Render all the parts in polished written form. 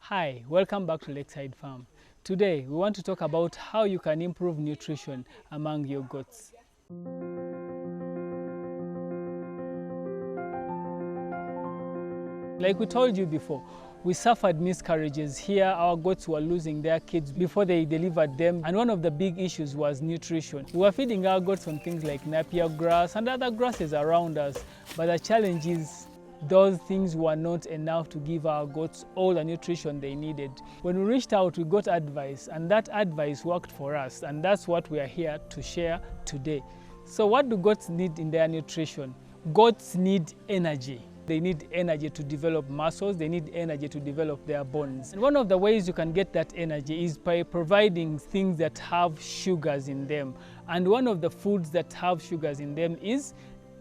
Hi, welcome back to Lakeside Farm. Today we want to talk about how you can improve nutrition among your goats. Like we told you before, we suffered miscarriages here. Our goats were losing their kids before they delivered them, and one of the big issues was nutrition. We were feeding our goats on things like napier grass and other grasses around us, but the challenge is those things were not enough to give our goats all the nutrition they needed. When we reached out, we got advice, and that advice worked for us, and that's what we are here to share today. So what do goats need in their nutrition? Goats need energy. They need energy to develop muscles, they need energy to develop their bones. And one of the ways you can get that energy is by providing things that have sugars in them. And one of the foods that have sugars in them is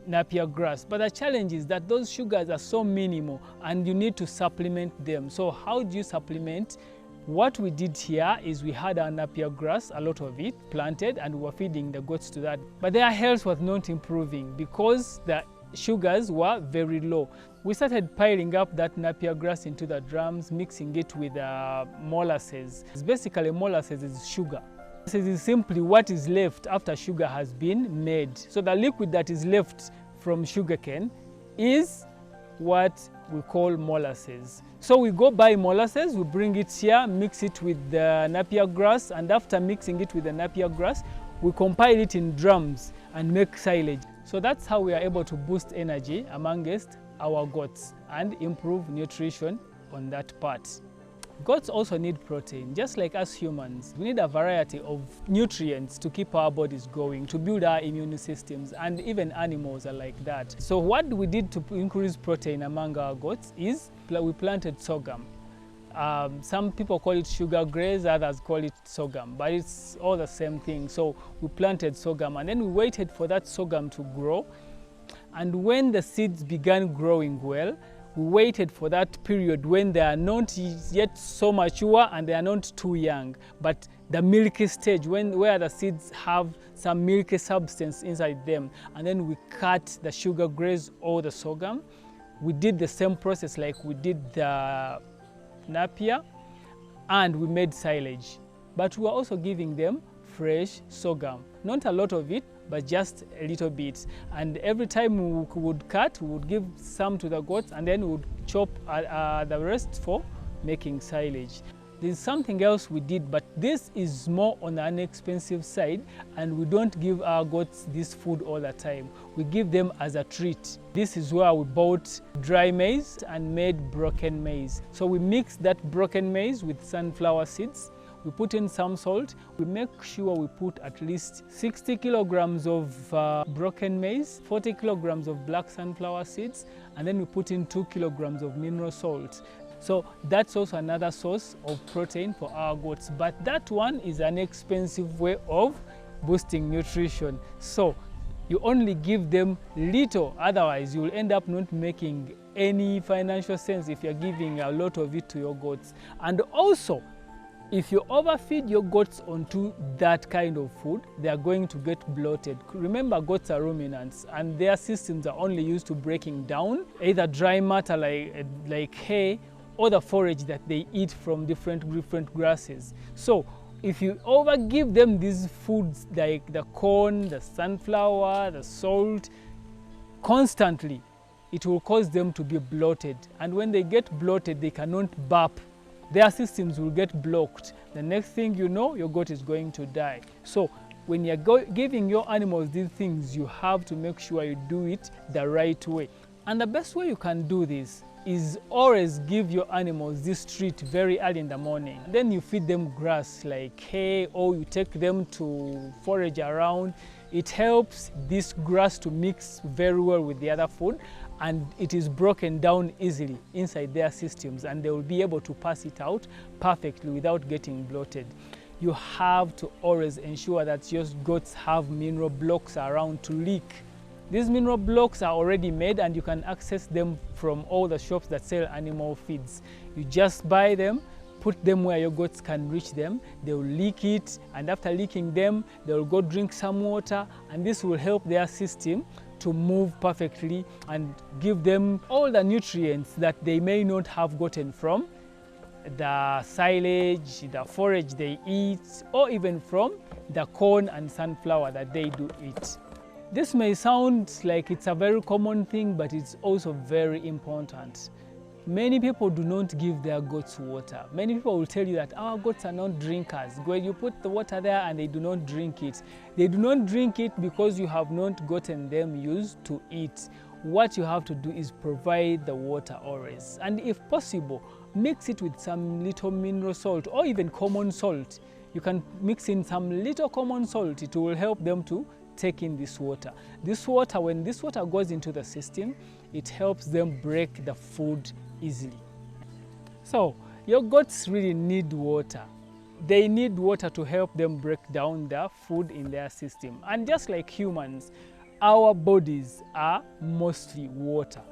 napier grass. But the challenge is that those sugars are so minimal and you need to supplement them. So how do you supplement? What we did here is we had our napier grass, a lot of it planted, and we were feeding the goats to that. But their health was not improving because the sugars were very low. We started piling up that napier grass into the drums, mixing it with molasses. Basically, molasses is sugar. This is simply what is left after sugar has been made. So the liquid that is left from sugarcane is what we call molasses. So we go buy molasses, we bring it here, mix it with the napier grass, and after mixing it with the napier grass, we compile it in drums and make silage. So that's how we are able to boost energy amongst our goats and improve nutrition on that part. Goats also need protein, just like us humans. We need a variety of nutrients to keep our bodies going, to build our immune systems, and even animals are like that. So what we did to increase protein among our goats is we planted sorghum. Some people call it sugar grass, others call it sorghum, but it's all the same thing. So we planted sorghum, and then we waited for that sorghum to grow. And when the seeds began growing well, we waited for that period when they are not yet so mature and they are not too young, but the milky stage, where the seeds have some milky substance inside them. And then we cut the sugar grass or the sorghum. We did the same process like we did the napier, and we made silage. But we were also giving them fresh sorghum. Not a lot of it, but just a little bit. And every time we would cut, we would give some to the goats, and then we would chop the rest for making silage. There's something else we did, but this is more on the inexpensive side, and we don't give our goats this food all the time. We give them as a treat. This is where we bought dry maize and made broken maize. So we mixed that broken maize with sunflower seeds. We put in some salt. We make sure we put at least 60 kilograms of broken maize, 40 kilograms of black sunflower seeds, and then we put in 2 kilograms of mineral salt. So that's also another source of protein for our goats. But that one is an expensive way of boosting nutrition. So you only give them little, otherwise you will end up not making any financial sense if you're giving a lot of it to your goats. And also, if you overfeed your goats onto that kind of food, they are going to get bloated. Remember, goats are ruminants, and their systems are only used to breaking down either dry matter like hay or the forage that they eat from different grasses. So if you overgive them these foods like the corn, the sunflower, the salt, constantly, it will cause them to be bloated. And when they get bloated, they cannot burp. Their systems will get blocked. The next thing you know, your goat is going to die. So when you're giving your animals these things, you have to make sure you do it the right way. And the best way you can do this is always give your animals this treat very early in the morning. Then you feed them grass like hay, or you take them to forage around. It helps this grass to mix very well with the other food, and it is broken down easily inside their systems, and they will be able to pass it out perfectly without getting bloated. You have to always ensure that your goats have mineral blocks around to lick. These mineral blocks are already made, and you can access them from all the shops that sell animal feeds. You just buy them, put them where your goats can reach them. They will lick it, and after licking them, they will go drink some water, and this will help their system to move perfectly and give them all the nutrients that they may not have gotten from the silage, the forage they eat, or even from the corn and sunflower that they do eat. This may sound like it's a very common thing, but it's also very important. Many people do not give their goats water. Many people will tell you that our goats are not drinkers. When you put the water there and they do not drink it. They do not drink it because you have not gotten them used to it. What you have to do is provide the water always. And if possible, mix it with some little mineral salt or even common salt. You can mix in some little common salt. It will help them to take in this water. This water, when this water goes into the system, it helps them break the food easily. So your goats really need water. They need water to help them break down the food in their system. And just like humans, our bodies are mostly water.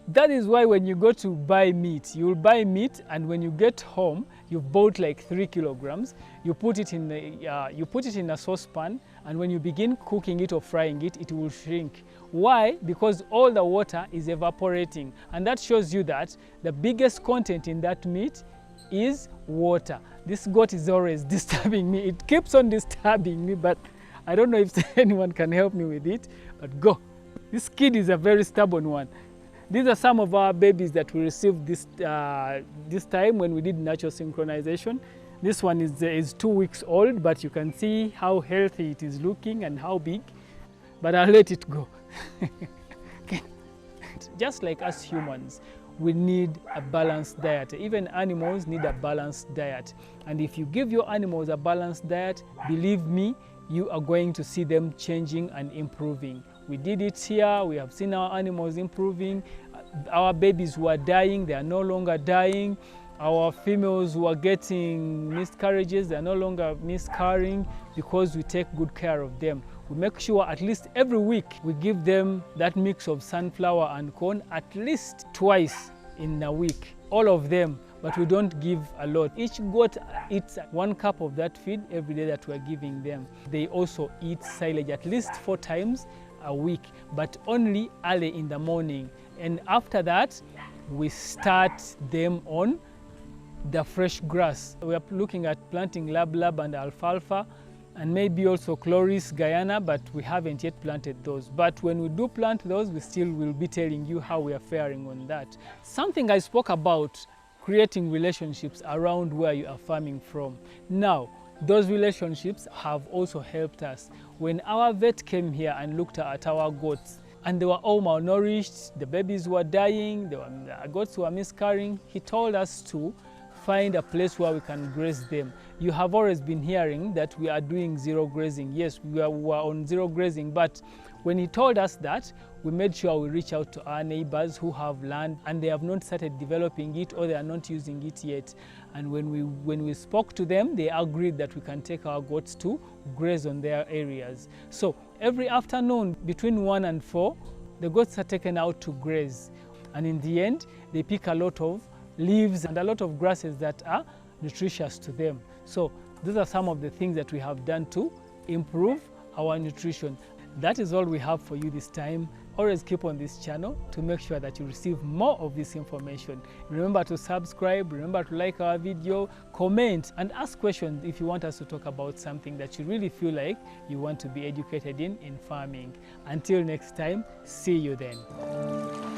That is why when you go to buy meat, you'll buy meat, and when you get home, you've bought like 3 kilograms. You put it in a saucepan, and when you begin cooking it or frying it, it will shrink. Why? Because all the water is evaporating, and that shows you that the biggest content in that meat is water. This goat is always disturbing me. It keeps on disturbing me, but I don't know if anyone can help me with it. But go. This kid is a very stubborn one. These are some of our babies that we received this time when we did natural synchronization. This one is 2 weeks old, but you can see how healthy it is looking and how big. But I'll let it go. Just like us humans, we need a balanced diet. Even animals need a balanced diet. And if you give your animals a balanced diet, believe me, you are going to see them changing and improving. We did it here. We have seen our animals improving. Our babies who are dying, they are no longer dying. Our females who are getting miscarriages, they are no longer miscarrying because we take good care of them. We make sure at least every week we give them that mix of sunflower and corn at least twice in a week, all of them, but we don't give a lot. Each goat eats 1 cup of that feed every day that we're giving them. They also eat silage at least 4 times a week, but only early in the morning. And after that, we start them on the fresh grass. We are looking at planting lab and alfalfa, and maybe also Chloris Guyana, but we haven't yet planted those. But when we do plant those, we still will be telling you how we are faring on that. Something I spoke about, creating relationships around where you are farming from. Now, those relationships have also helped us. When our vet came here and looked at our goats, and they were all malnourished, the babies were dying, the goats were miscarrying, he told us to find a place where we can graze them. You have always been hearing that we are doing zero grazing. Yes, we are on zero grazing, but when he told us that, we made sure we reach out to our neighbors who have land and they have not started developing it or they are not using it yet. And when we spoke to them, they agreed that we can take our goats to graze on their areas. So every afternoon between 1 and 4, the goats are taken out to graze. And in the end, they pick a lot of leaves and a lot of grasses that are nutritious to them. So those are some of the things that we have done to improve our nutrition. That is all we have for you this time. Always keep on this channel to make sure that you receive more of this information. Remember to subscribe, remember to like our video, comment and ask questions if you want us to talk about something that you really feel like you want to be educated in farming. Until next time, see you then.